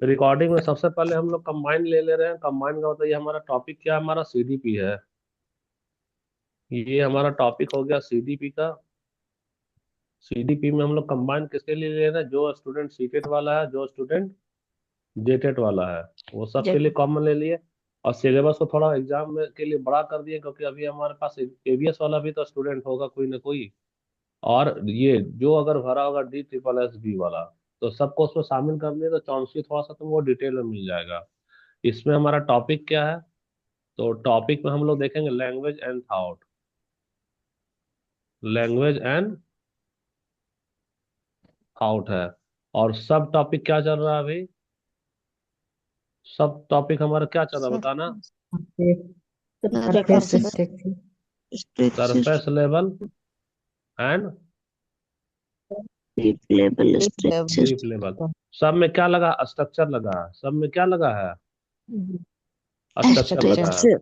Recording में सबसे पहले हम लोग कंबाइन ले ले रहे हैं। कंबाइन का मतलब ये हमारा टॉपिक क्या है, हमारा सीडीपी है। ये हमारा टॉपिक हो गया सीडीपी का। सीडीपी में हम लोग कंबाइन किसके लिए ले रहे हैं, जो स्टूडेंट सीटेट वाला है, जो स्टूडेंट जेटेट वाला है, वो सबके लिए जेट। कॉमन ले लिए। और सिलेबस को थोड़ा एग्जाम में के लिए बड़ा कर दिए, क्योंकि अभी हमारे पास एबीएस वाला भी तो स्टूडेंट होगा कोई ना कोई। और ये जो अगर भरा होगा डी ट्रिपल एस बी वाला, तो सबको उसमें शामिल कर लिए, तो चांस थोड़ा सा तुमको डिटेल में मिल जाएगा। इसमें हमारा टॉपिक क्या है, तो टॉपिक में हम लोग देखेंगे language and thought. Language and thought है। और सब टॉपिक क्या चल रहा है अभी, सब टॉपिक हमारा क्या चल रहा है सर बताना। Surface structure. Surface level and deep level structure. Deep level. सब में क्या लगा, स्ट्रक्चर लगा है, सब में क्या लगा है, स्ट्रक्चर लगा है। स्ट्रक्चर।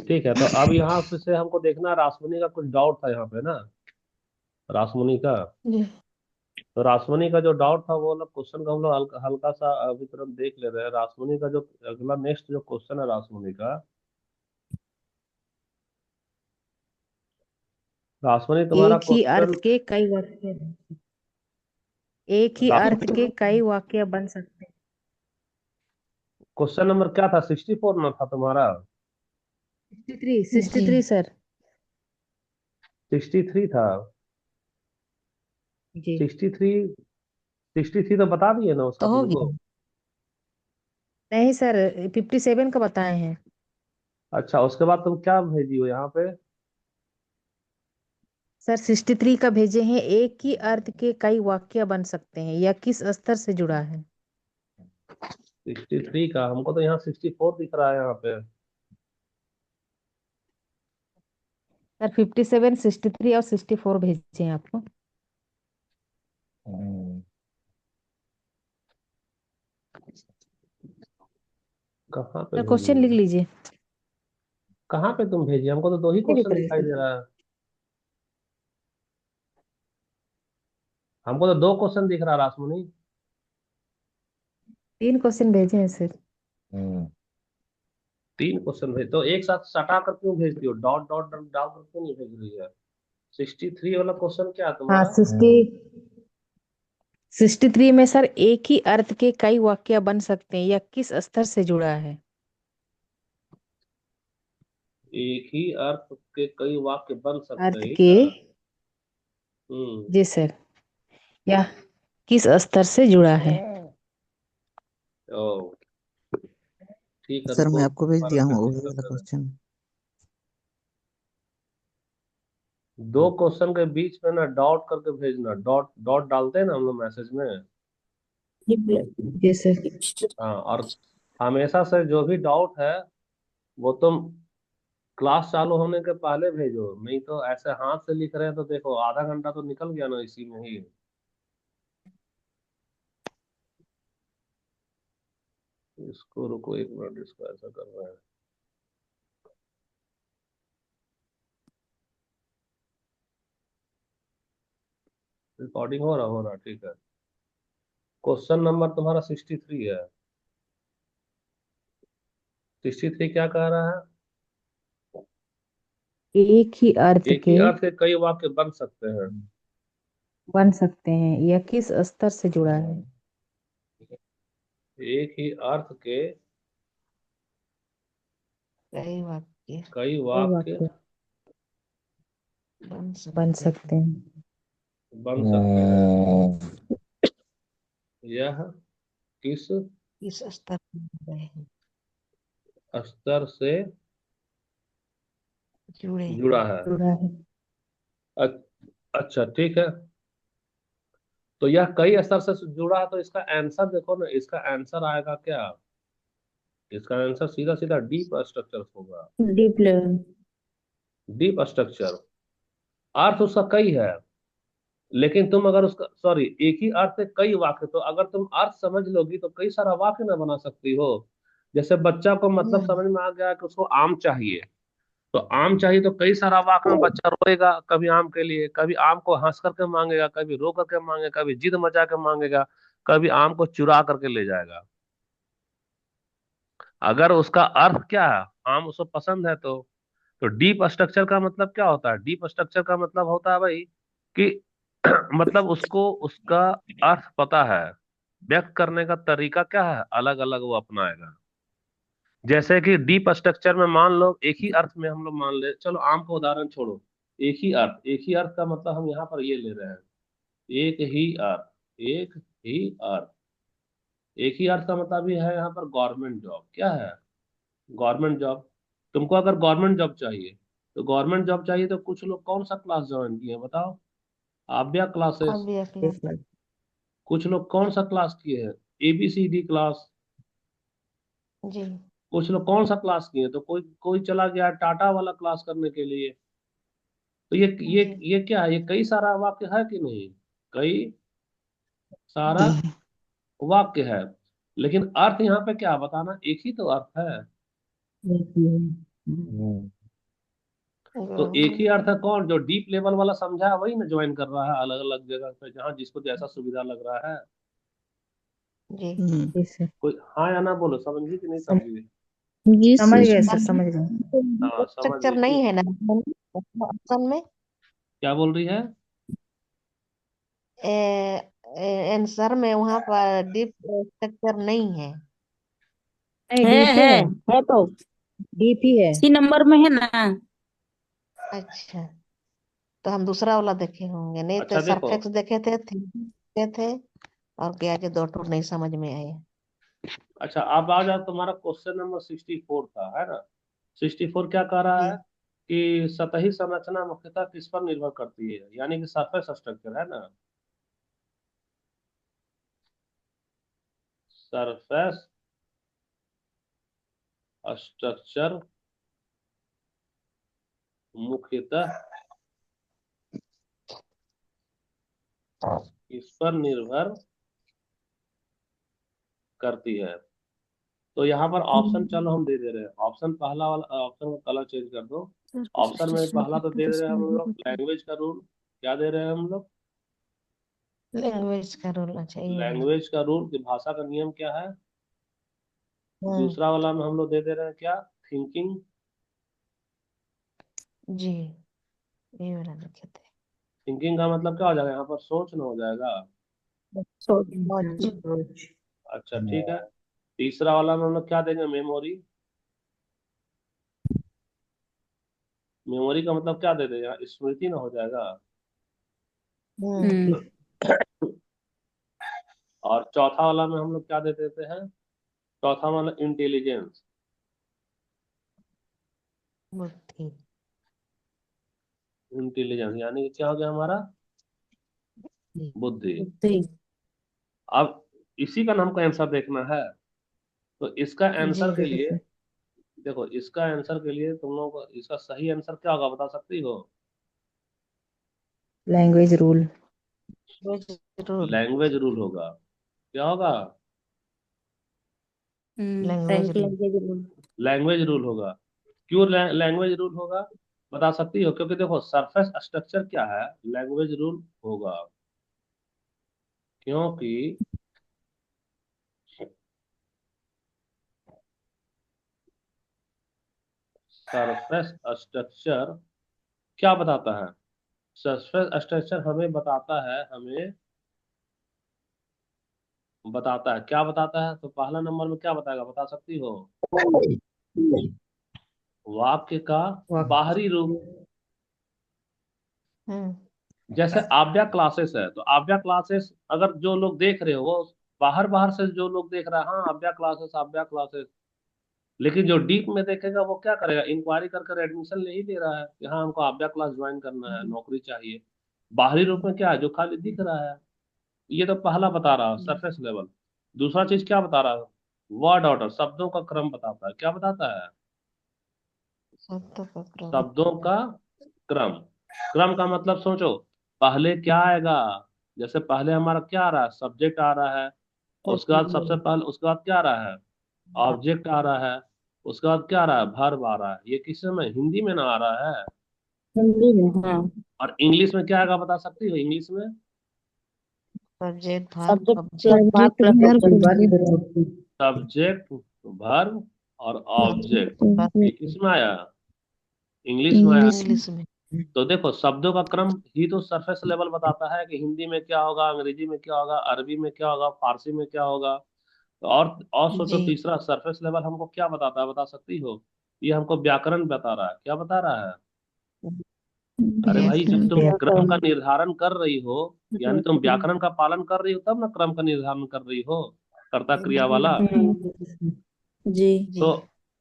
ठीक है, तो अब यहाँ से हमको देखना है, रासमुनी का कुछ डाउट था यहाँ पे ना, रासमुनी का। तो रासमुनी का जो डाउट था वो लोग क्वेश्चन का हम लोग हल्का हल्का सा अभी तुरंत देख ले रहे हैं। रासमुनी का जो अगला नेक्स्ट जो क्वेश्चन है रासमुनी का, रासमुनी तुम्हारा एक ही क्वेश्चन, अर्थ के कई वाक्य एक ही अर्थ के कई वाक्य बन सकते हैं। क्वेश्चन नंबर क्या था, 64 ना था तुम्हारा। 63 सर। 63 था। जी। 63, 63 तो बता दिए ना उसका तो हो तुमको। गया। नहीं सर, 57 का बताए हैं। अच्छा, उसके बाद तुम क्या भेजी हो यहाँ पे। सर 63 का भेजे हैं, एक ही अर्थ के कई वाक्य बन सकते हैं, यह किस स्तर से जुड़ा है? 63 का हमको तो यहाँ 64 दिख रहा है यहाँ पे। सर 57, 63 और 64 भेजे हैं आपको। कहाँ पे सर भेजी क्वेश्चन लिख है, लीजिए। कहाँ पे तुम भेजी, हमको तो दो ही नहीं लिख क्वेश्चन रही दिखाई दे सर। रहा है। हमको तो दो क्वेश्चन दिख रहा है रासमुनी। 3 क्वेश्चन भेजे हैं सर। तीन क्वेश्चन भेज तो एक साथ सटा कर क्यों भेजती हो, डॉट डॉट डॉट डाल कर क्यों नहीं भेज रही है। 63 वाला क्वेश्चन क्या है हाँ तुम्हारा। 63 में सर, एक ही अर्थ के कई वाक्य बन सकते हैं, यह किस स्तर से जुड़ा है? एक ही अर्थ के कई वाक्य बन सकते अर्थ हैं के। क्या। हम्म। जी सर। यह किस स्तर से जुड़ा है? ओ, ठीक है, सर रुको मैं आपको भेज दोबारा दिया हूँ प्रैक्टिस वही वाला करते हैं। क्वेश्चन। दो क्वेश्चन के बीच में ना डॉट करके भेजना, डॉट डॉट डालते हैं ना हम लोग मैसेज में। जी सर। हाँ, और हमेशा से जो भी डाउट है वो तुम क्लास चालू होने के पहले भेजो, नहीं तो ऐसे हाथ से लिख रहे हैं तो देखो आधा घंटा तो निकल गया ना इसी में ही। इसको रुको एक मिनट, इसको ऐसा कर रहे हैं। रिकॉर्डिंग हो रहा ठीक है। क्वेश्चन नंबर तुम्हारा 63 है। 63 क्या कह रहा है, एक ही अर्थ एक ही के अर्थ के कई वाक्य बन सकते हैं। बन सकते हैं, यह किस स्तर से जुड़ा है? एक ही अर्थ के कई वाक्य कई कई वाक्य वाक्य बन सकते हैं। बन सकते हैं। यह किस किस स्तर से जुड़े हैं? स्तर से जुड़े जुड़ा है। जुड़ा है। अ- अच्छा ठीक है, तो यह कई स्तर से जुड़ा है, तो इसका आंसर देखो ना, इसका आंसर आएगा क्या, इसका आंसर सीधा सीधा डीप स्ट्रक्चर होगा। Deep level. डीप स्ट्रक्चर, अर्थ उसका कई है, लेकिन तुम अगर उसका सॉरी एक ही अर्थ से कई वाक्य, तो अगर तुम अर्थ समझ लोगी तो कई सारा वाक्य ना बना सकती हो। जैसे बच्चा को मतलब समझ में आ गया कि उसको आम चाहिए, तो आम चाहिए तो कई सारा वाक्य में बच्चा रोएगा कभी आम के लिए, कभी आम को हंस करके मांगेगा, कभी रो करके मांगेगा, कभी जिद मचा के मांगेगा। कभी आम को चुरा करके ले जाएगा। अगर उसका अर्थ क्या है, आम उसको पसंद है तो डीप स्ट्रक्चर का मतलब क्या होता है? डीप स्ट्रक्चर का मतलब होता है भाई कि मतलब उसको उसका अर्थ पता है, व्यक्त करने का तरीका क्या है, अलग अलग वो अपनाएगा। जैसे कि डीप स्ट्रक्चर में मान लो एक ही अर्थ में हम लोग मान ले, चलो आम का उदाहरण छोड़ो, एक ही अर्थ का मतलब हम यहाँ पर ये ले रहे हैं, एक ही अर्थ, एक ही अर्थ। एक ही अर्थ का मतलब ये है यहाँ पर गवर्नमेंट जॉब क्या है, गवर्नमेंट जॉब। तुमको अगर गवर्नमेंट जॉब चाहिए, तो गवर्नमेंट जॉब चाहिए तो कुछ लोग कौन सा क्लास ज्वाइन किए हैं बताओ? आभ्या क्लासेस। ऑब्वियसली। कुछ लोग कौन सा क्लास किए हैं? ABCD class. जी। कुछ लोग कौन सा क्लास किए हैं? तो कोई कोई चला गया टाटा वाला क्लास करने के लिए। तो ये ये जी। ये क्या है, ये कई सारा वाक्य है कि नहीं? कई सारा जी। वाक्य है। लेकिन अर्थ यहाँ पे क्या बताना, एक ही तो अर्थ है। तो एक ही अर्थ है, कौन जो डीप लेवल वाला समझा है वही ना ज्वाइन कर रहा है अलग अलग जगह पे, जहाँ जिसको जैसा सुविधा लग रहा है। जी। सर कोई हाँ या ना बोलो, समझी कि नहीं सम, समझी? समझ गए सर, समझ गए। हाँ समझ स्ट्रक्चर गई, नहीं ठीक। है ना ऑप्शन में? क्या बोल रही है? आंसर में वहां पर डीप स्ट्रक्चर नहीं है। नहीं, है डीप ही है है। है तो डीप ही है। सी नंबर में है ना। अच्छा, तो हम दूसरा वाला देखे होंगे, नहीं तो अच्छा देखो, सरफेक्स देखे थे, थिंकिंग देखे थे, और क्या के दो टूर नहीं समझ में आए। अच्छा अब आ जाओ, तुम्हारा क्वेश्चन नंबर 64 था, है ना? 64 क्या कह रहा जी। है कि सतही संरचना मुख्यतः किस पर निर्भर करती है, यानी कि सरफेस स्ट्रक्चर, है ना? सरफेस स्ट्रक्चर मुख्यतः किस पर निर्भर करती है। तो यहाँ पर ऑप्शन चलो हम दे दे रहे हैं, ऑप्शन पहला वाला ऑप्शन का कलर चेंज कर दो। ऑप्शन में पहला तो दे दे रहे हैं हम लोग लैंग्वेज का रूल। क्या दे रहे हैं हम लोग? लैंग्वेज का रूल, अच्छा ये वाला। लैंग्वेज का रूल, कि भाषा का नियम क्या है। हम्म। दूसरा वाला में हम लोग दे दे रहे हैं क्या, थिंकिंग। जी, ये वाला लिखे थे। थिंकिंग का मतलब क्या हो जाएगा यहाँ पर, सोचना हो जाएगा। सोच। अच्छा ठीक है। तीसरा वाला में हम लोग क्या देंगे, मेमोरी। मेमोरी का मतलब क्या दे देगा, स्मृति ना हो जाएगा। हम्म। हम्म और चौथा वाला में हम लोग क्या दे देते हैं, चौथा वाला इंटेलिजेंस। बुद्धि। इंटेलिजेंस यानी कि क्या हो गया हमारा, बुद्धि। ठीक। अब इसी का हमको आंसर देखना है। तो इसका जी। आंसर के लिए देखो, इसका आंसर के लिए तुम लोगों को इसका सही आंसर क्या होगा बता सकती हो? Language rule. Rule. Language rule होगा। क्या होगा? Language rule. लैंग्वेज रूल होगा। क्यों लैंग्वेज रूल होगा, बता सकती हो? क्योंकि देखो सरफेस स्ट्रक्चर क्या है, लैंग्वेज रूल होगा। क्योंकि सरफेस स्ट्रक्चर क्या बताता है, सरफेस स्ट्रक्चर हमें बताता है, हमें बताता है, क्या बताता है? तो पहला नंबर में क्या बताएगा बता सकती हो? वाक्य का वाक्य। बाहरी रूप। हम्म। जैसे आव्या क्लासेस है, तो आव्या क्लासेस अगर जो लोग देख रहे हो वो बाहर बाहर से जो लोग देख रहा है, हाँ आव्या क्लासेस आव्या क्लासेस। लेकिन जो डीप में देखेगा वो क्या करेगा, इंक्वायरी कर कर एडमिशन ले ही ले रहा है कि हाँ हमको आव्या क्लास ज्वाइन करना है, नौकरी चाहिए। बाहरी रूप में क्या है, जो खाली दिख रहा है। ये तो पहला बता रहा है, सरफेस लेवल। दूसरा चीज क्या बता रहा है, वर्ड ऑर्डर, शब्दों का क्रम बताता है। क्या बताता है? शब्दों का क्रम। शब्दों का क्रम। क्रम का मतलब सोचो, पहले क्या आएगा। जैसे पहले हमारा क्या आ रहा है, सब्जेक्ट आ रहा है। उसके बाद सबसे पहले उसके बाद क्या आ रहा है, ऑब्जेक्ट आ रहा है। उसके बाद क्या आ रहा है, वर्ब आ रहा है। ये किस में, हिंदी में ना आ रहा है। हिंदी में हाँ। और इंग्लिश में क्या आएगा बता सकती हो, इंग्लिश में? Subject verb object subject subject, verb और ऑब्जेक्ट, ये वर्ब किस में आया? इंग्लिश में आया। इंग्लिश में। तो देखो शब्दों का क्रम ही तो सरफेस लेवल बताता है कि हिंदी में क्या होगा, अंग्रेजी में क्या होगा, अरबी में क्या होगा, फारसी में क्या होगा। तो और सोचो, जी तीसरा सरफेस लेवल हमको क्या बताता है, बता सकती हो? ये हमको व्याकरण बता रहा है। क्या बता रहा है? अरे भाई, जब तुम क्रम का निर्धारण कर रही हो, यानी तुम व्याकरण का पालन कर रही हो, तब ना क्रम का निर्धारण कर रही हो, कर्ता क्रिया वाला। जी जी। तो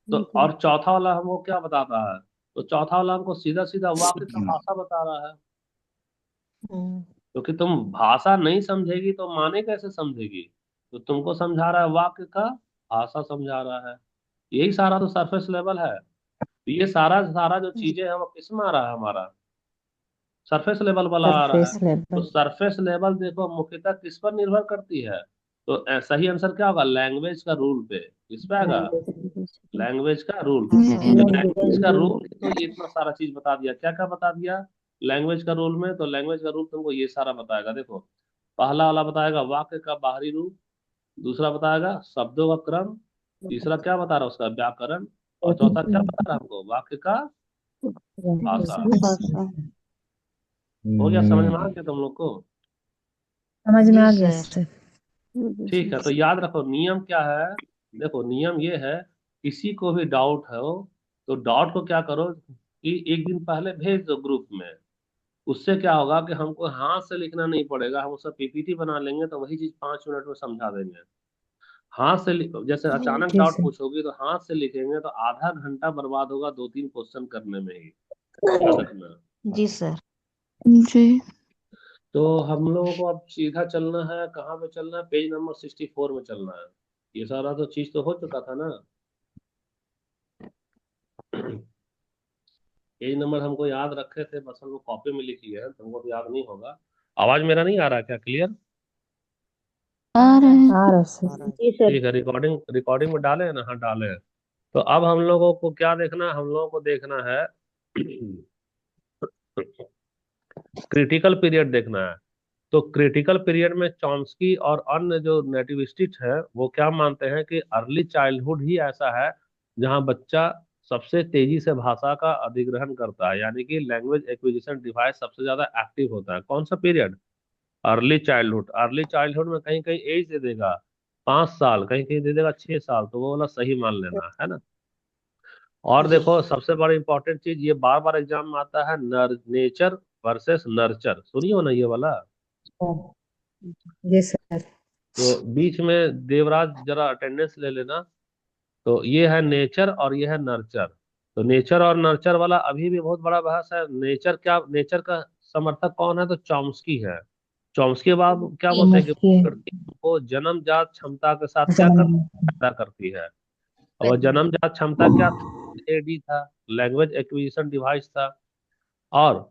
तो और चौथा वाला हमको क्या बताता है? तो चौथा वाला हमको सीधा सीधा वाक्य का भाषा बता रहा है। हम्म, क्योंकि तुम भाषा नहीं समझेगी तो माने कैसे समझेगी? तो तुमको समझा रहा है वाक्य का भाषा समझा रहा है। यही सारा तो सरफेस लेवल है। तो ये सारा सारा जो चीजें हैं वो किस में आ रहा है? हमारा सरफेस लेवल वाला आ रहा है। सरफेस तो लेवल सरफेस लेवल देखो मुख्यतः किस पर निर्भर करती है? तो सही आंसर क्या होगा? लैंग्वेज का रूल पे। किस पे आएगा? लैंग्वेज का रूल। तो लैंग्वेज का रूल तो ये इतना सारा चीज बता दिया। क्या क्या बता दिया लैंग्वेज का रूल में? तो लैंग्वेज का रूल तुमको ये सारा बताएगा। देखो, पहला वाला बताएगा वाक्य का बाहरी रूप, दूसरा बताएगा शब्दों का क्रम, तीसरा क्या बता रहा है उसका व्याकरण, और चौथा क्या बता रहा है हमको? वाक्य का भाषा। हो गया? समझ में आ गया तुम लोग को? समझ में जी आ गया सर। सर। ठीक है, तो याद रखो नियम क्या है। देखो नियम ये है, किसी को भी डाउट हो तो डाउट को क्या करो कि एक दिन पहले भेज दो ग्रुप में। उससे क्या होगा कि हमको हाथ से लिखना नहीं पड़ेगा, हम उसका पीपीटी बना लेंगे तो वही चीज 5 मिनट में समझा देंगे। हाथ से जैसे अचानक जी डाउट सर। पूछोगी तो हाथ से लिखेंगे तो आधा घंटा बर्बाद होगा 2-3 क्वेश्चन करने में ही। याद रखना। जी सर। जी तो हम लोगों को अब सीधा चलना है, कहाँ पे चलना है? पेज नंबर 64 में चलना है। ये सारा तो चीज तो हो चुका था ना। पेज नंबर हमको याद रखे थे, बस हमको कॉपी में लिखी है, तुमको तो याद नहीं होगा। आवाज मेरा नहीं आ रहा क्या क्लियर? आ रहे हैं आ रहे सर। जी सर। ठीक है, रिकॉर्डिंग रिकॉर्डिंग में डाले हैं ना? हाँ डाले हैं। तो अब हम लोगों को क्या देखना है? हम लोगों को देखना है क्रिटिकल पीरियड देखना है। तो क्रिटिकल पीरियड में चॉम्स्की और अन्य जो नेटिविस्टिस्ट है वो क्या मानते हैं कि अर्ली चाइल्डहुड ही ऐसा है जहां बच्चा सबसे तेजी से भाषा का अधिग्रहण करता है, यानी कि लैंग्वेज एक्विजिशन डिवाइस सबसे ज्यादा एक्टिव होता है। कौन सा period? Early childhood. Early childhood में कहीं कहीं एज दे देगा 5 साल, कहीं कहीं दे देगा 6 साल, तो वो वाला सही मान लेना है ना। और जी देखो सबसे बड़ी इंपॉर्टेंट चीज, ये बार बार एग्जाम में आता है, नेचर वर्सेस नर्चर। सुनियो ना ये वाला। जी सर। तो बीच में देवराज जरा अटेंडेंस ले लेना। तो ये है नेचर और ये है नर्चर। तो नेचर और नर्चर वाला अभी भी बहुत बड़ा बहस है। नेचर क्या, नेचर का समर्थक कौन है? तो चॉम्स्की है। चॉम्स्की के बाद क्या बोलते हैं कि नमस्ते। प्रकृति को जन्मजात क्षमता के साथ क्या कर जन्म पैदा करती है। और वह जन्मजात क्षमता क्या था? एडी था, लैंग्वेज एक्विजिशन डिवाइस था। और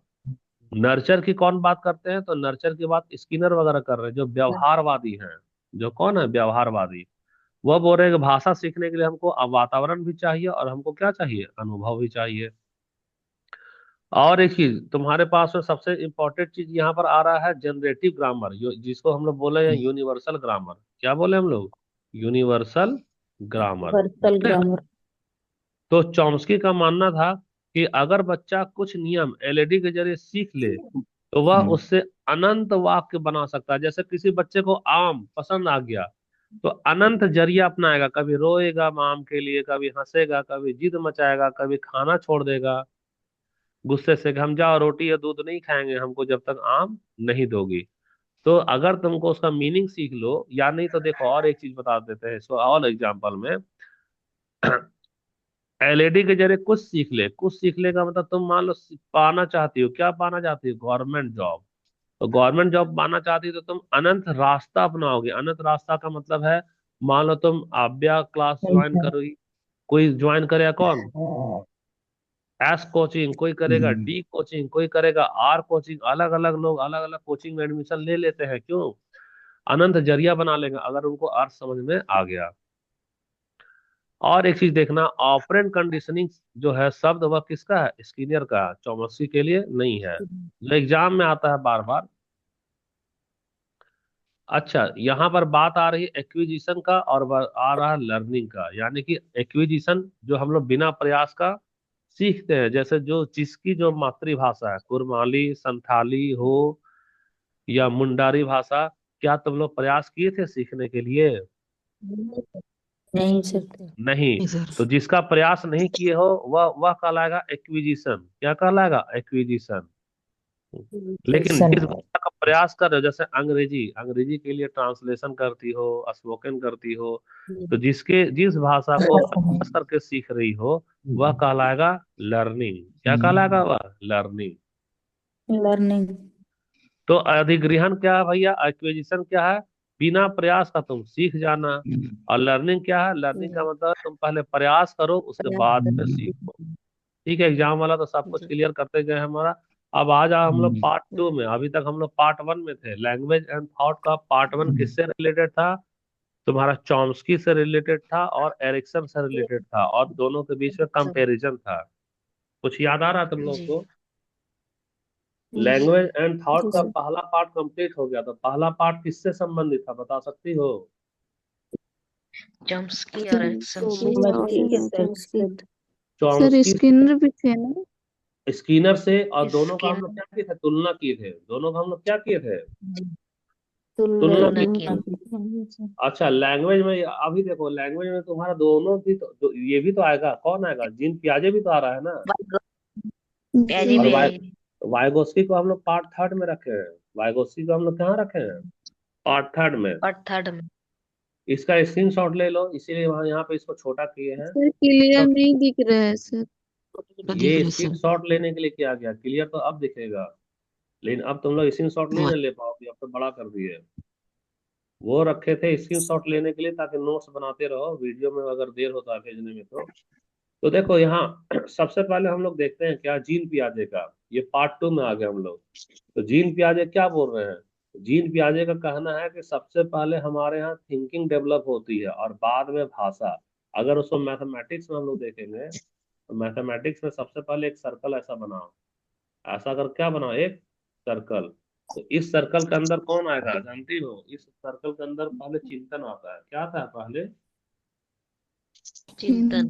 नर्चर की कौन बात करते हैं? तो नर्चर की बात स्किनर वगैरह कर रहे हैं, जो व्यवहारवादी हैं। जो कौन है? व्यवहारवादी। वह बोल रहे हैं कि भाषा सीखने के लिए हमको वातावरण भी चाहिए और हमको क्या चाहिए? अनुभव भी चाहिए। और एक चीज तुम्हारे पास में सबसे इंपॉर्टेंट चीज यहाँ पर आ रहा है, जनरेटिव ग्रामर, जिसको हम लोग बोले हैं यूनिवर्सल ग्रामर। क्या बोले हम लोग? Universal grammar. Vercel grammar. तो चॉम्स्की का मानना था कि अगर बच्चा कुछ नियम एलईडी के जरिए सीख ले तो वह उससे अनंत वाक्य बना सकता है। जैसे किसी बच्चे को आम पसंद आ गया तो अनंत जरिया अपनाएगा, कभी रोएगा आम के लिए, कभी हंसेगा, कभी जिद मचाएगा, कभी खाना छोड़ देगा गुस्से से कि हम जाओ रोटी या दूध नहीं खाएंगे हमको जब तक आम नहीं दोगी। तो अगर तुमको उसका मीनिंग सीख लो या नहीं, तो देखो और एक चीज बता देते हैं इसको और एग्जाम्पल में। एलईडी के जरिए कुछ सीख ले, कुछ सीख ले का मतलब तुम मान लो पाना चाहती हो, क्या पाना चाहती हो? Government job. तो गवर्नमेंट जॉब पाना चाहती हो तो तुम अनंत रास्ता अपनाओगे। अनंत रास्ता का मतलब है, मान लो तुम आभ्या क्लास ज्वाइन करोगी, कोई ज्वाइन करेगा कौन? एस कोचिंग कोई करेगा, डी कोचिंग कोई करेगा, आर कोचिंग, अलग अलग लोग अलग अलग कोचिंग में एडमिशन ले लेते हैं। क्यों? अनंत जरिया बना लेंगे अगर उनको अर्थ समझ में आ गया। और एक चीज देखना, ऑपरेंट कंडीशनिंग जो है शब्द वह किसका है? स्किनर का, चौमस्की के लिए नहीं है। जो एग्जाम में आता है बार बार। अच्छा, यहाँ पर बात आ रही है एक्विजिशन का और आ रहा है लर्निंग का। यानी कि एक्विजिशन जो हम लोग बिना प्रयास का सीखते हैं, जैसे जो जिसकी जो मातृभाषा है, कुरमाली, संथाली हो या मुंडारी भाषा, क्या तुम लोग प्रयास किए थे सीखने के लिए? नहीं सर। नहीं। नहीं सर। तो जिसका प्रयास नहीं किए हो वह कहलाएगा एक्विजिशन। क्या कहलाएगा? एक्विजिशन। लेकिन सन जिस भाषा का प्रयास कर रहे हो, जैसे अंग्रेजी, अंग्रेजी के लिए ट्रांसलेशन करती हो, स्पोकन करती हो, तो जिस भाषा को प्रयास करके सीख रही हो वह कहलाएगा लर्निंग। क्या कहलाएगा वह? लर्निंग। लर्निंग। तो अधिग्रहण क्या है भैया? एक्विजिशन क्या है? बिना प्रयास का तुम सीख जाना। और लर्निंग क्या है? लर्निंग का मतलब तुम पहले प्रयास करो, उसके बाद में सीखो। ठीक है, एग्जाम वाला तो सब कुछ क्लियर करते गए हमारा। अब आ जाओ हम लोग पार्ट 2 में। अभी तक हम लोग पार्ट 1 में थे। लैंग्वेज एंड थॉट का पार्ट 1 किससे रिलेटेड था? तुम्हारा चॉम्स्की से रिलेटेड था और एरिक्सन से रिलेटेड था, और दोनों के बीच में कंपैरिजन था। कुछ याद आ रहा है तुम लोग जी को? जी लैंग्वेज एंड थॉट जी का सर। पहला पार्ट कंप्लीट हो गया। तो पहला पार्ट किससे संबंधित था, बता सकती हो? चॉम्स्की और एरिक्सन से। चॉम्स्की और संस्कृत। सर चॉम्स्की, स्किनर भी थे ना। स्कीनर से। और दोनों का हम लोग स्किनर। क्या किए थे? तुलना किए थे। दोनों का हम लोग क्या किए थे? जी तुलना तुलना किए किया। थे। अच्छा, लैंग्वेज में अभी देखो, लैंग्वेज में तुम्हारा दोनों भी ये भी तो आएगा। कौन आएगा? जीन पियाजे भी तो आ रहा है ना। प्याजी और भी जी। आएगी। वाइगोस्की को हम लोग पार्ट 3 में रखे हैं। वाइगोस्की को हम लोग कहाँ रखे हैं? पार्ट 3 में। और थर्ड में। इसका स्क्रीनशॉट ले लो, इसीलिए वहां यहाँ पे इसको छोटा किए हैं। सर क्लियर तो नहीं दिख रहा है सर। दिख ये रहे सर। स्क्रीनशॉट लेने के लिए किया गया। क्लियर तो अब दिखेगा, लेकिन अब तुम लोग स्क्रीनशॉट नहीं वो ना ले पाओगे, अब तो बड़ा कर दिए। वो रखे थे स्क्रीनशॉट लेने के लिए, ताकि नोट्स बनाते रहो, वीडियो में अगर देर होता है भेजने में तो देखो यहाँ सबसे पहले हम लोग देखते हैं क्या जीन पियाजे का। ये पार्ट 2 में आ गए हम लोग। तो जीन पियाजे क्या बोल रहे हैं? जीन पियाजे का कहना है कि सबसे पहले हमारे यहाँ थिंकिंग डेवलप होती है और बाद में भाषा। अगर उसको मैथमेटिक्स में हम लोग देखेंगे, तो मैथमेटिक्स में सबसे पहले एक सर्कल ऐसा बनाओ। ऐसा कर क्या बनाओ? एक सर्कल। तो इस सर्कल के अंदर कौन आएगा जानती हो? इस सर्कल के अंदर पहले चिंतन आता है। क्या आता है पहले? चिंतन।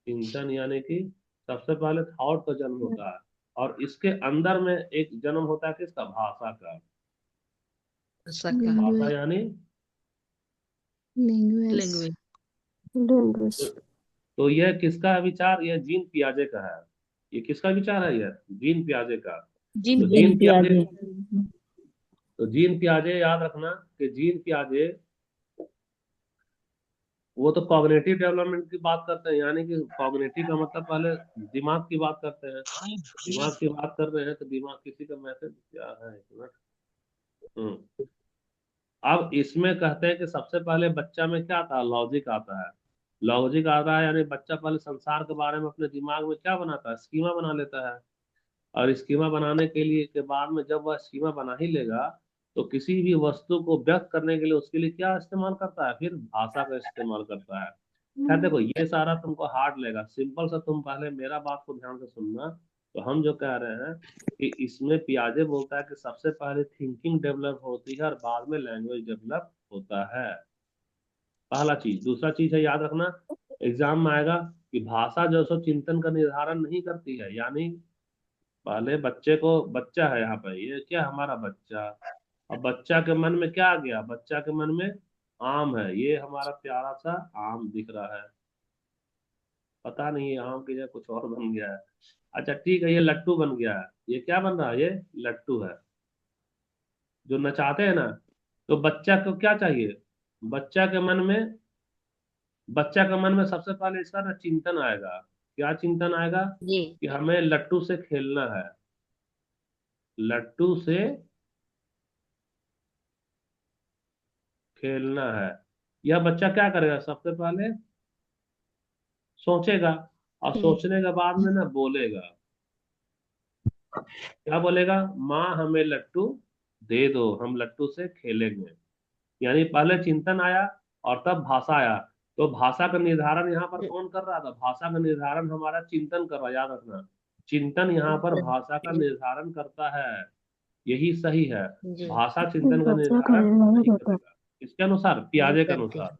चिंतन। यानी कि सबसे पहले थॉट का जन्म होता है, और इसके अंदर में एक जन्म होता है किसका? भाषा का। भाषा का। भाषा लैंग्वेज। यानी लैंग्वेज। लैंग्वेज। लैंग्वेज। तो, तो यह किसका है विचार? यह जीन पियाजे का है। ये किसका विचार है? यह जीन पियाजे का। जिन तो जिन जीन पियाजे, प्याजे। याद रखना कि जीन पियाजे वो तो कॉग्निटिव डेवलपमेंट की बात करते हैं। यानी कि कॉग्निटिव का मतलब पहले दिमाग की बात करते हैं। दिमाग की बात कर रहे हैं तो दिमाग, किसी का मैसेज क्या है, एक मिनट। हम्म। अब इसमें कहते हैं कि सबसे पहले बच्चा में क्या आता है? लॉजिक आता है। लॉजिक आता है, यानी बच्चा पहले संसार के बारे में अपने दिमाग में क्या बनाता है? स्कीमा बना लेता है। और स्कीमा बनाने के लिए के बाद में जब वह स्कीमा बना ही लेगा, तो किसी भी वस्तु को व्यक्त करने के लिए उसके लिए क्या इस्तेमाल करता है? फिर भाषा का इस्तेमाल करता है। खैर देखो, ये सारा तुमको हार्ड लगेगा। सिंपल सा तुम पहले मेरा बात को ध्यान से सुनना। तो हम जो कह रहे हैं कि इसमें पियाजे बोलता है कि सबसे पहले थिंकिंग डेवलप होती है और बाद में लैंग्वेज डेवलप होता है। पहला चीज। दूसरा चीज है, याद रखना, एग्जाम में आएगा कि भाषा जो सो चिंतन का निर्धारण नहीं करती है। यानी पहले बच्चे को, बच्चा है यहाँ पे, ये क्या हमारा बच्चा। अब बच्चा के मन में क्या आ गया? बच्चा के मन में आम है। ये हमारा प्यारा सा आम दिख रहा है। पता नहीं ये आम की जगह कुछ और बन गया है। अच्छा ठीक है, ये लट्टू बन गया है। ये क्या बन रहा है? ये लट्टू है जो नचाते हैं ना। तो बच्चा को क्या चाहिए? बच्चा के मन में, बच्चा के मन में सबसे पहले इसका ना चिंतन आएगा। क्या चिंतन आएगा? जी कि हमें लट्टू से खेलना है। लट्टू से खेलना है। यह बच्चा क्या करेगा? सबसे पहले सोचेगा, और सोचने के बाद में ना बोलेगा। क्या बोलेगा? माँ हमें लट्टू दे दो, हम लट्टू से खेलेंगे। यानी पहले चिंतन आया और तब भाषा आया। तो भाषा का निर्धारण यहाँ पर कौन कर रहा था? भाषा का निर्धारण हमारा चिंतन कर रहा है। याद रखना, चिंतन यहाँ पर भाषा का निर्धारण करता है। यही सही है। जी भाषा चिंतन का बच्चा निर्धारण करेगा नहीं ही तो। करेगा। इसके अनुसार, नहीं पियाजे के करते अनुसार।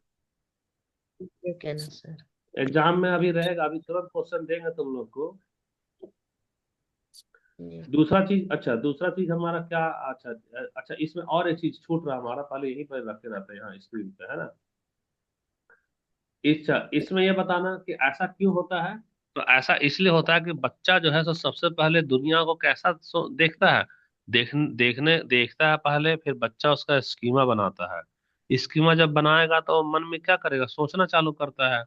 हैं ये कहना सर। एग्जाम में अभी रहेगा, अभी तुरंत क्वेश्चन देंगे तुम लोग को। जी दूसरा चीज, अच्छा दूसरा चीज हमारा क्या, अच्छा अच्छा, इसमें और एक चीज छूट रहा हमारा, पहले यही पर रखे रहते हैं यहाँ स्क्रीन पे, है ना। अच्छा, इसमें ये बताना कि ऐसा क्यों होता है। तो ऐसा इसलिए होता है कि बच्चा जो है सो सबसे पहले दुनिया को कैसा देखता है। देखता है पहले, फिर बच्चा उसका स्कीमा बनाता है। स्कीमा जब बनाएगा तो मन में क्या करेगा, सोचना चालू करता है।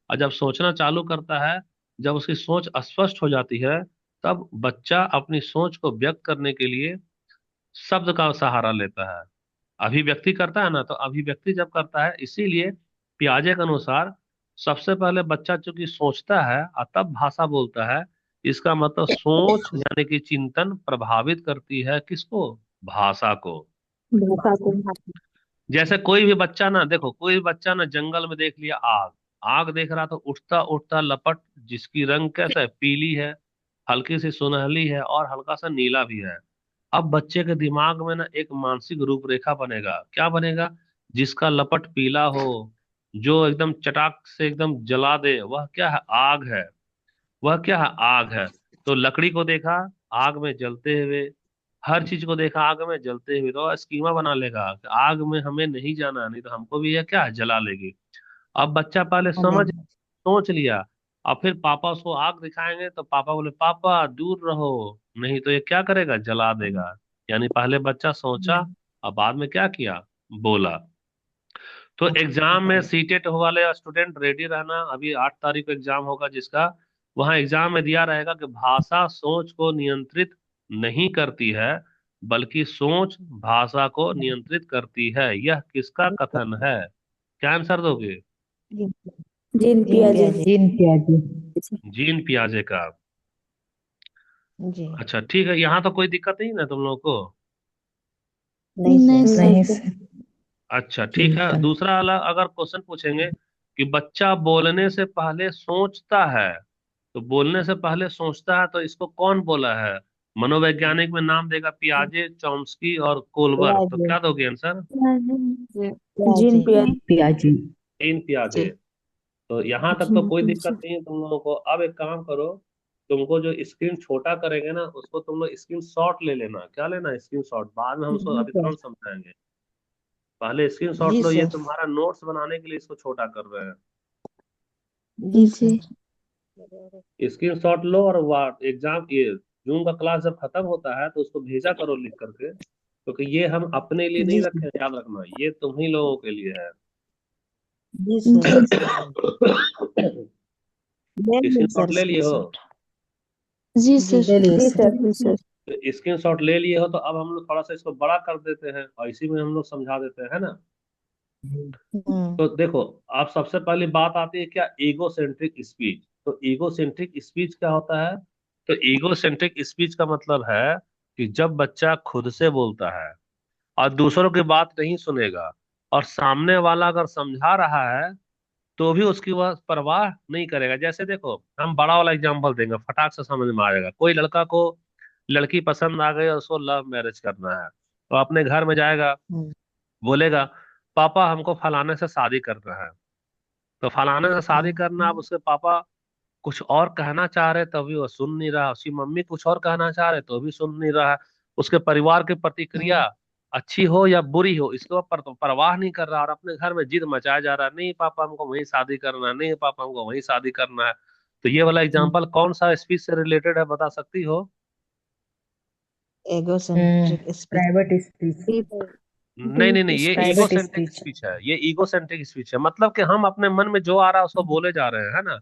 और जब सोचना चालू करता है, जब उसकी सोच स्पष्ट हो जाती है, तब बच्चा अपनी सोच को व्यक्त करने के लिए शब्द का सहारा लेता है। अभिव्यक्ति करता है ना, तो अभिव्यक्ति जब करता है, इसीलिए पियाजे के अनुसार सबसे पहले बच्चा चूंकि सोचता है और तब भाषा बोलता है। इसका मतलब सोच यानी कि चिंतन प्रभावित करती है किसको, भाषा को। भाषा को। जैसे कोई भी बच्चा ना, देखो कोई भी बच्चा ना जंगल में देख लिया आग, आग देख रहा तो उठता उठता लपट, जिसकी रंग कैसा है, पीली है, हल्की सी सुनहली है और हल्का सा नीला भी है। अब बच्चे के दिमाग में ना एक मानसिक रूपरेखा बनेगा, क्या बनेगा, जिसका लपट पीला हो, जो एकदम चटाक से एकदम जला दे, वह क्या है, आग है। वह क्या है, आग है। तो लकड़ी को देखा आग में जलते हुए, हर चीज को देखा आग में जलते हुए, तो स्कीमा बना लेगा कि आग में हमें नहीं जाना, नहीं तो हमको भी यह क्या है, जला लेगी। अब बच्चा पहले समझ, सोच लिया, और फिर पापा उसको आग दिखाएंगे तो पापा बोले पापा दूर रहो, नहीं तो ये क्या करेगा, जला देगा। यानी पहले बच्चा सोचा और बाद में क्या किया, बोला। तो एग्जाम में सीटेट वाले स्टूडेंट रेडी रहना, अभी 8 तारीख को एग्जाम होगा जिसका, वहां एग्जाम में दिया रहेगा कि भाषा सोच को नियंत्रित नहीं करती है, बल्कि सोच भाषा को नियंत्रित करती है। यह किसका कथन है, क्या आंसर दोगे। जीन पियाजे। जीन पियाजे। जीन पियाजे का। जी अच्छा ठीक है, यहाँ तो कोई दिक्कत नहीं ना तुम लोगों को। नहीं नहीं सर। सर। अच्छा ठीक है, दूसरा वाला अगर क्वेश्चन पूछेंगे कि बच्चा बोलने से पहले सोचता है, तो बोलने से पहले सोचता है तो इसको कौन बोला है। मनोवैज्ञानिक में नाम देगा पियाजे, चॉम्स्की और कोलबर, तो क्या दोगे आंसर। जीन पियाजे। पियाजे। तीन पियाजे। तो यहाँ तक तो कोई दिक्कत नहीं है तुम लोगों को। अब एक काम करो, तुमको जो स्क्रीन छोटा करेंगे ना, उसको तुम लोग स्क्रीन शॉट ले लेना। क्या लेना, स्क्रीन शॉट, बाद में हम उसको अभी तुरंत समझाएंगे। पहले स्क्रीन शॉट जी लो, ये सर। तुम्हारा नोट्स बनाने के लिए इसको छोटा कर रहे हैं। जी जी सर। स्क्रीन शॉट लो, और एग्जाम ये जूम का क्लास जब खत्म होता है तो उसको भेजा करो लिख करके, क्योंकि ये हम अपने लिए नहीं जी रखे हैं, याद रखना, ये तुम ही लोगों के लिए है। जी जी सर। ले स्क्रीन ली शॉट सर ले लिए हो। स्क्रीनशॉट। जी जी सर। जी सर। जी सर। स्क्रीन शॉट ले लिए हो तो अब हम लोग थोड़ा सा इसको बड़ा कर देते हैं और इसी में हम लोग समझा देते हैं, है ना। हम्म तो देखो, आप सबसे पहली बात आती है क्या, ईगो सेंट्रिक स्पीच। तो ईगो सेंट्रिक स्पीच क्या होता है। तो ईगो सेंट्रिक स्पीच का मतलब है कि जब बच्चा खुद से बोलता है और दूसरों की बात नहीं सुनेगा, और सामने वाला अगर समझा रहा है तो भी उसकी वह परवाह नहीं करेगा। जैसे देखो, हम बड़ा वाला एग्जांपल देंगे, फटाक से समझ में आ जाएगा। कोई लड़का को लड़की पसंद आ गई और उसको लव मैरिज करना है, तो अपने घर में जाएगा, हम्म बोलेगा पापा हमको फलाने से शादी करना है। तो फलाने से शादी करना, अब उसके पापा कुछ और कहना चाह रहे तभी वो सुन नहीं रहा, उसकी मम्मी कुछ और कहना चाह रहे तो भी सुन नहीं रहा है। उसके परिवार की प्रतिक्रिया अच्छी हो या बुरी हो, इसके ऊपर तो परवाह नहीं कर रहा, और अपने घर में जिद मचाया जा रहा है, नहीं पापा हमको वहीं शादी करना है, नहीं पापा हमको वहीं शादी करना है। तो ये वाला एग्जाम्पल कौन सा स्पीच से रिलेटेड है, बता सकती हो। एगोसेंट्रिक स्पीच। Private speech. नहीं नहीं नहीं, ये ego private centric speech. Speech है, ये ईगो सेंट्रिक स्पीच है। मतलब कि हम अपने मन में जो आ रहा है उसको बोले जा रहे हैं, है ना।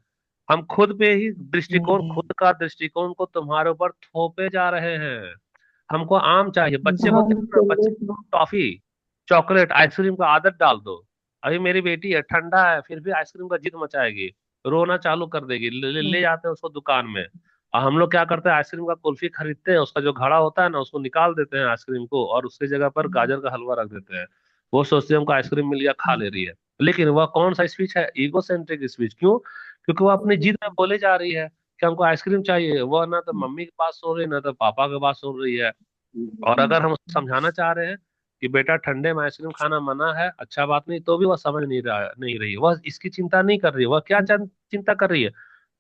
हम खुद पे ही दृष्टिकोण, खुद का दृष्टिकोण को तुम्हारे ऊपर थोपे जा रहे हैं। हमको आम चाहिए, बच्चे को हम देखो ना, बच्चे को टॉफी, चॉकलेट, आइसक्रीम का आदत डाल दो। अभी मेरी बेटी है, ठंडा है, फिर भी आइसक्रीम का जिद मचाएगी, रोना चालू कर देगी। ले जाते हैं उसको दुकान में, और हम लोग क्या करते हैं, आइसक्रीम का कुल्फी खरीदते हैं, उसका जो घड़ा होता है ना उसको निकाल देते हैं आइसक्रीम को, और उसकी जगह पर गाजर का हलवा रख देते हैं। वो सोचते हैं हमको आइसक्रीम मिल गया, खा ले रही है। लेकिन वह कौन सा स्पीच है, ईगो सेंट्रिक स्पीच। क्यों, क्योंकि वो अपनी जिद में बोले जा रही है कि हमको आइसक्रीम चाहिए। वह ना तो मम्मी की बात सुन रही है, ना तो पापा की बात सुन रही है। और अगर हम उसको समझाना चाह रहे हैं कि बेटा ठंडे में आइसक्रीम खाना मना है, अच्छा बात नहीं, तो भी वह समझ नहीं रही, वह इसकी चिंता नहीं कर रही है। वह क्या चिंता कर रही है,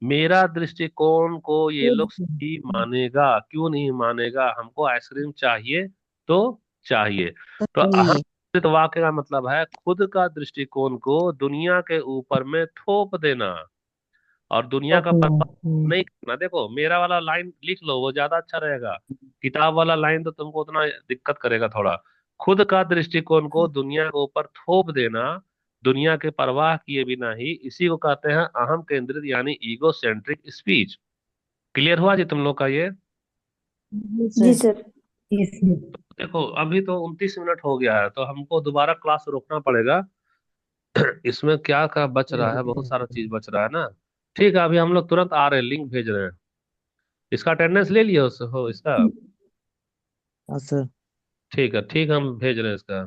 मेरा दृष्टिकोण को ये लोग सही मानेगा, क्यों नहीं मानेगा, हमको आइसक्रीम चाहिए तो चाहिए। तो तो अहम चाहिए। वाक्य का मतलब है खुद का दृष्टिकोण को दुनिया के ऊपर में थोप देना और दुनिया का परवाह नहीं करना। देखो मेरा वाला लाइन लिख लो, वो ज्यादा अच्छा रहेगा। किताब वाला लाइन तो तुमको उतना दिक्कत करेगा थोड़ा। खुद का दृष्टिकोण को दुनिया के ऊपर थोप देना, दुनिया के परवाह किए बिना ही, इसी को कहते हैं अहम केंद्रित यानी ईगो सेंट्रिक स्पीच। क्लियर हुआ जी तुम लोग का ये? जी सर। देखो अभी तो 29 मिनट हो गया है, तो हमको दोबारा क्लास रोकना पड़ेगा। इसमें क्या क्या बच रहा है, बहुत सारा चीज बच रहा है ना। ठीक है, अभी हम लोग तुरंत आ रहे हैं, लिंक भेज रहे हैं। इसका अटेंडेंस ले लिया हो इसका? हाँ सर। ठीक है, ठीक है, हम भेज रहे हैं इसका।